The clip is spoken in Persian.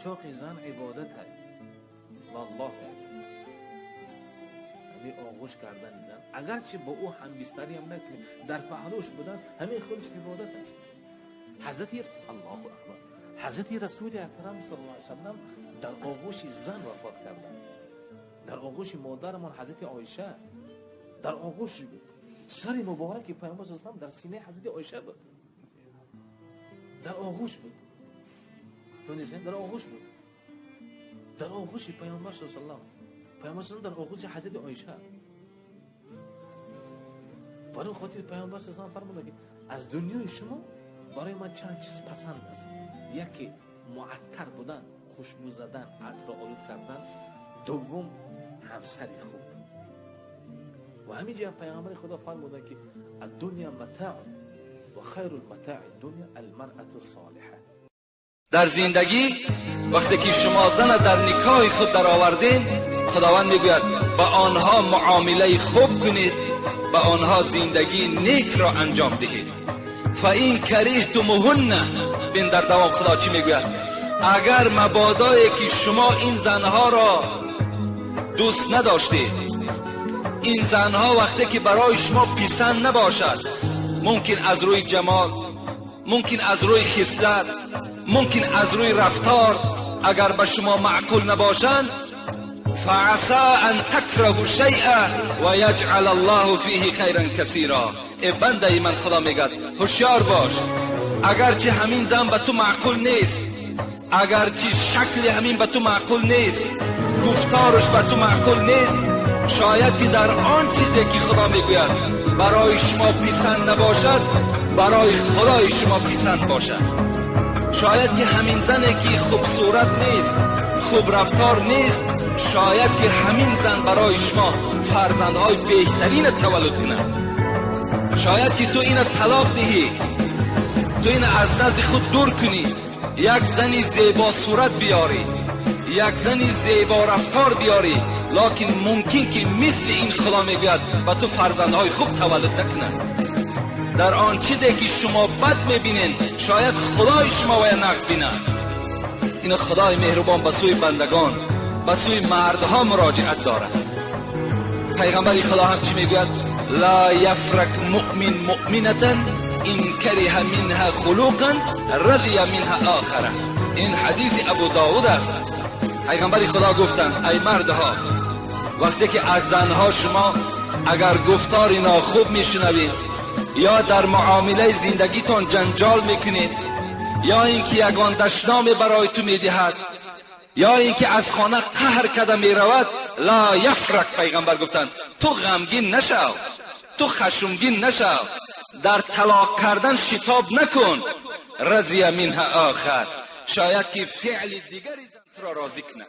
چاق زن عبادت ہے والله. همین آغوش کردن زن اگرچه با او همبستری هم نکنه در پهلوش بودن همین خودش عبادت است. حضرت الله اکبر حضرت رسول اکرم صلی الله علیه و سلم در آغوش زن وفات کردند. در آغوش مادرمان حضرت عایشه، در آغوش سر مبارک پیامبر صلی الله علیه و در سینه حضرت عایشه بود. در آغوش بود. دونیزین در آغوش بود. در آغوش پیامبر صلی الله علیه و پیامبر صلی الله علیه و در آغوش حضرت عایشه. برای خاطر پیامبر صلی الله علیه و فرمود که از دنیای شما برای من چند چیز پسند است. یکی معطر بودن، خوشبو زدن، عطر آلود کردن. دوم همسر خوب. و همینجا پیامبر خدا فرمودن که الدنیا متاع و خیر المتاع الدنیا المرأة الصالحه. در زندگی وقتی که شما زن در نکاح خود در آوردین، خداوند میگوید با آنها معامله خوب کنید، با آنها زندگی نیک را انجام دهید. فاین کریهتموهن، بین در دوام خدا چی میگوید؟ اگر مبادایی که شما این زنها را دوست نداشتید، این زنها وقتی که برای شما پسند نباشد، ممکن از روی جمال، ممکن از روی خصلت، ممکن از روی رفتار اگر به شما معقول نباشند، فعسى ان تکرهوا شیئا و یجعل الله فیه خیرا کثیرا. ای بنده من، خدا میگه هوشیار باش، اگرچه همین زن به تو معقول نیست، اگرچه شکل همین به تو معقول نیست، گفتارش به تو معقول نیست، شاید که در آن چیزی که خدا میگوید برای شما پسند نباشد، برای خدای شما پسند باشد. شاید که همین زنی که خوب صورت نیست، خوب رفتار نیست، شاید که همین زن برای شما فرزندهای بهترین تولد کنه. شاید که تو اینو طلاق دهی، تو اینو از نزد خود دور کنی، یک زنی زیبا صورت بیاری، یک زنی زیبا رفتار بیاری، لکن ممکن که مثل این خدا میگوید و تو فرزندهای خوب تولد نکنه. در آن چیزی که شما بد میبینین، شاید خدای شما و نقص بینه. این خدای مهربان به سوی بندگان، به سوی مردها مراجعت دارد. پیغمبر خدا هم چی میگوید؟ لا یفرک مؤمن مؤمنة این کره منها خلوقا رضی منها آخره. این حدیث ابو داود است. پیغمبر خدا گفتند ای مردها، وقتی که از زنها شما اگر گفتاری ناخوب میشنوید، یا در معامله زندگیتون جنجال میکنید، یا اینکه یگان دشنام برای تو میدهد، یا اینکه از خانه قهر کرده میرود، لا یفرک، پیغمبر گفتند تو غمگین نشو، تو خشمگین نشو، در طلاق کردن شتاب نکن، رضی منها آخر، شاید که فعل دیگری زن تو را راضی کنه.